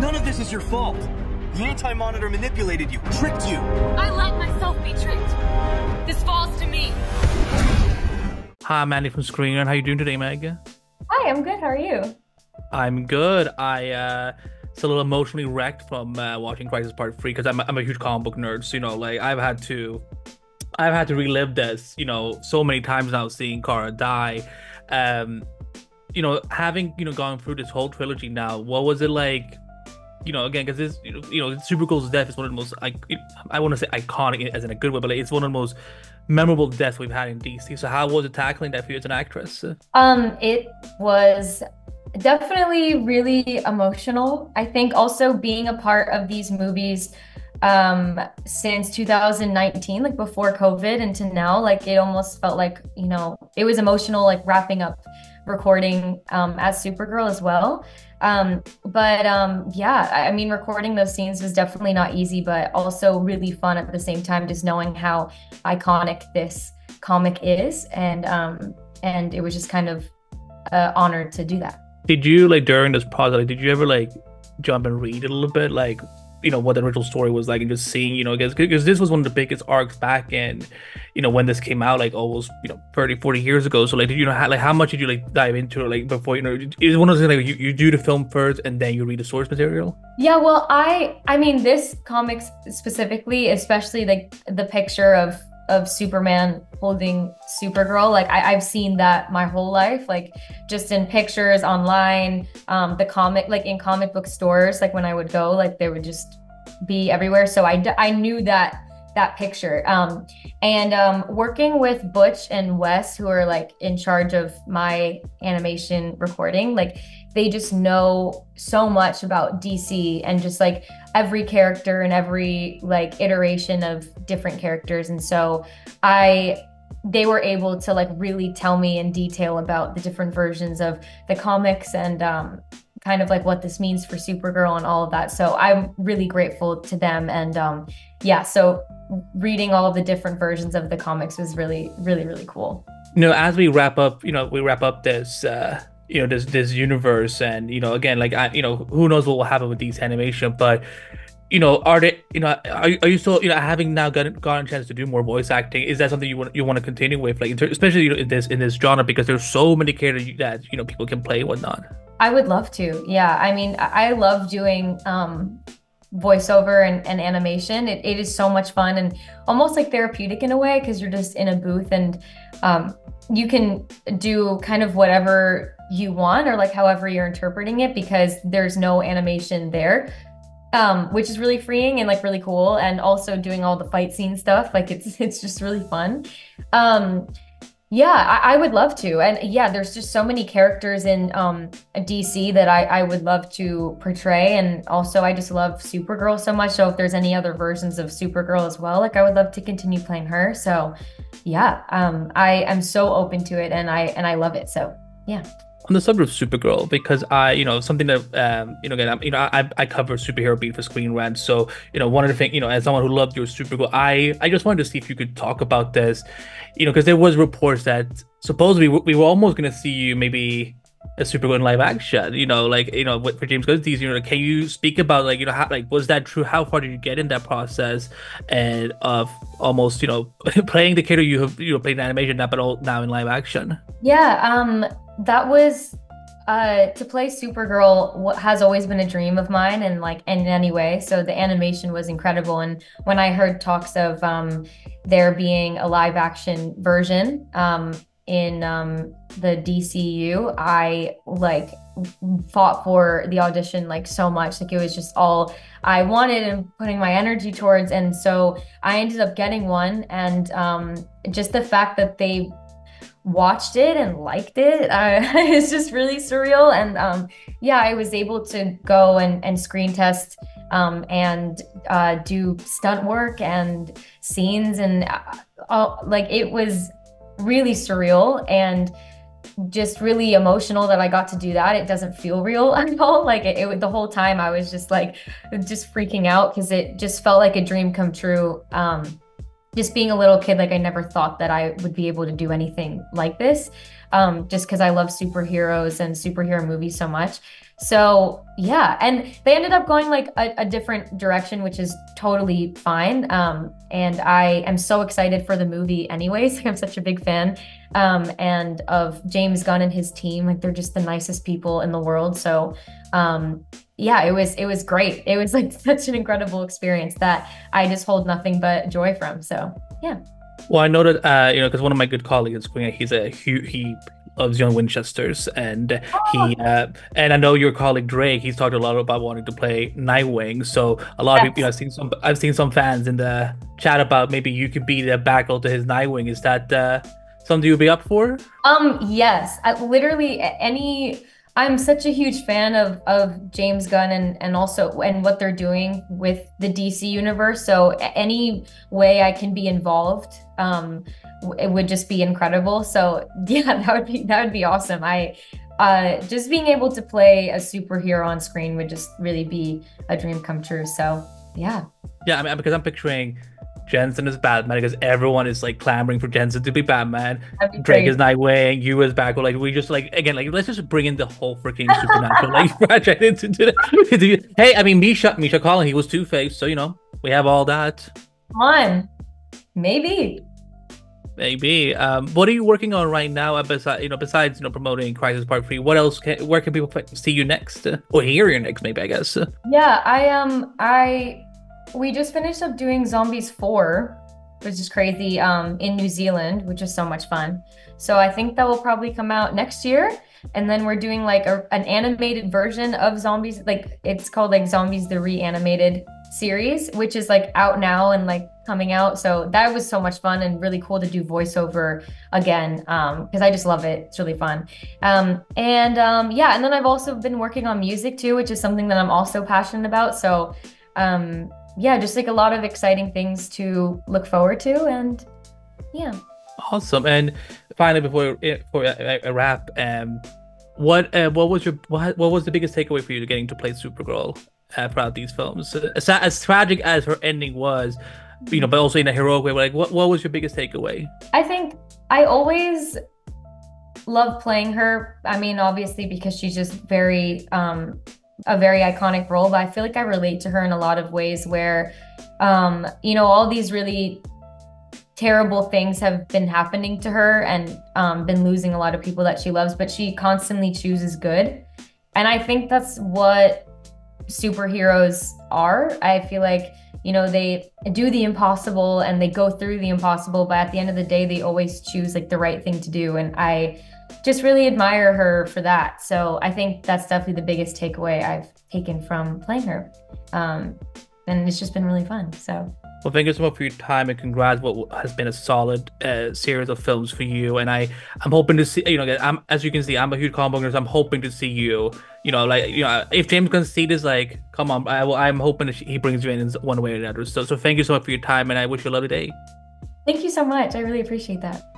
None of this is your fault. The anti-monitor manipulated you, tricked you. I let myself be tricked. This falls to me. Hi, Mandy from Screen Rant. How you doing today, Meg? Hi, I'm good. How are you? I'm good. It's a little emotionally wrecked from watching Crisis Part 3 because I'm a huge comic book nerd. So, like I've had to relive this, so many times now, seeing Kara die. Having gone through this whole trilogy now, what was it like? Again, because this, Supergirl's death is one of the most, I want to say iconic as in a good way, but it's one of the most memorable deaths we've had in DC. So how was it tackling that for you as an actress? It was definitely really emotional. I think also being a part of these movies since 2019, like before COVID and to now, like it almost felt like, it was emotional, like wrapping up recording as Supergirl as well. Yeah, I mean, recording those scenes was definitely not easy, but also really fun at the same time, just knowing how iconic this comic is. And it was just kind of honored to do that. Did you, like, during this process, did you ever like jump and read it a little bit, like, what the original story was like, and just seeing, because this was one of the biggest arcs back in, when this came out, like almost, 30, 40 years ago. So like, how much did you like dive into it, like before, is one of those things like you do the film first and then you read the source material? Yeah, well, I mean, this comic specifically, especially like the picture of Superman holding Supergirl, like I've seen that my whole life, like just in pictures online, the comic, like in comic book stores, like when I would go, like they would just be everywhere. So I knew that picture. Working with Butch and Wes, who are like in charge of my animation recording, like they just know so much about DC and just like every character and every like iteration of different characters. And so they were able to like really tell me in detail about the different versions of the comics and kind of like what this means for Supergirl and all of that. So I'm really grateful to them. And yeah, so reading all of the different versions of the comics was really, really, really cool. As we wrap up, this this universe, and again, like who knows what will happen with these animation, but are they, are you still, having now gotten a chance to do more voice acting, is that something you want to continue with, like especially in this genre, because there's so many characters that people can play and whatnot? I would love to. Yeah, I mean, I love doing voiceover and animation. It is so much fun and almost like therapeutic in a way, because you're just in a booth and you can do kind of whatever you want or like however you're interpreting it, because there's no animation there, which is really freeing and like really cool. And also doing all the fight scene stuff, like it's just really fun. Yeah, I would love to. And yeah, there's just so many characters in DC that I would love to portray. And also I just love Supergirl so much. So if there's any other versions of Supergirl as well, like I would love to continue playing her. So yeah, I am so open to it and I love it. So yeah. On the subject of Supergirl, because something that again, I cover superhero beat for Screen Rant, so one of the things, as someone who loved your Supergirl, I just wanted to see if you could talk about this, because there was reports that supposedly we were almost going to see you maybe a Supergirl in live action, for James Gunn's DC. Can you speak about how, was that true? How far did you get in that process, and of almost playing the character you have played in animation now, but now in live action? Yeah, that was to play Supergirl. What has always been a dream of mine, and like in any way. So the animation was incredible, and when I heard talks of there being a live action version in the DCU, I like fought for the audition like so much. Like it was just all I wanted and putting my energy towards, and so I ended up getting one. And just the fact that they watched it and liked it, it's just really surreal. And yeah, I was able to go and screen test and do stunt work and scenes, and like it was really surreal and just really emotional that I got to do that. It doesn't feel real at all. Like the whole time I was just freaking out, because it just felt like a dream come true. Just being a little kid, like I never thought that I would be able to do anything like this, just because I love superheroes and superhero movies so much. So yeah, and they ended up going like a different direction, which is totally fine. And I am so excited for the movie anyways. I'm such a big fan. And of James Gunn and his team. Like they're just the nicest people in the world. So yeah, it was great. It was like such an incredible experience that I just hold nothing but joy from. So yeah. Well, I know that because one of my good colleagues at Spring, he loves young Winchesters, and Oh, and I know your colleague Drake. He's talked a lot about wanting to play Nightwing. So a lot of people, yes. I've seen some fans in the chat about maybe you could be the background to his Nightwing. Is that something you'd be up for? Yes, I'm such a huge fan of James Gunn and also and what they're doing with the DC universe. So any way I can be involved, it would just be incredible. So yeah, that would be awesome. I just being able to play a superhero on screen would just really be a dream come true. So yeah. Yeah, I mean, because I'm picturing Jensen as Batman because everyone is like clamoring for Jensen to be Batman. That'd be Drake great. is Nightwing, you as Batgirl. Like we just like again, like let's just bring in the whole freaking supernatural like project hey, I mean Misha Collin, he was Two-Face, so we have all that. Come on, maybe. Maybe. What are you working on right now? Besides promoting Crisis Part 3, what else? Where can people see you next, or hear you next? Maybe I guess. Yeah, we just finished up doing Zombies 4, which is crazy, in New Zealand, which is so much fun. So I think that will probably come out next year. And then we're doing like an animated version of Zombies, like it's called like Zombies the Reanimated series, which is like out now and like coming out. So that was so much fun and really cool to do voiceover again, because I just love it. It's really fun. Yeah, and then I've also been working on music too, which is something that I'm also passionate about. So yeah, just like a lot of exciting things to look forward to, and yeah. Awesome. And finally, before I wrap, what was the biggest takeaway for you to getting to play Supergirl throughout these films? As tragic as her ending was, but also in a heroic way. Like, what was your biggest takeaway? I think I always love playing her. I mean, obviously because she's just a very iconic role, but I feel like I relate to her in a lot of ways where all these really terrible things have been happening to her and been losing a lot of people that she loves, but she constantly chooses good. And I think that's what superheroes are. I feel like, they do the impossible and they go through the impossible, but at the end of the day, they always choose like the right thing to do. And I just really admire her for that. So I think that's definitely the biggest takeaway I've taken from playing her. And it's just been really fun. So. Well, thank you so much for your time and congrats. What has been a solid series of films for you, and I'm hoping to see. As you can see, I'm a huge comic book nerd, so I'm hoping to see you. If James can see this, like, come on, I'm hoping that he brings you in one way or another. So thank you so much for your time, and I wish you a lovely day. Thank you so much. I really appreciate that.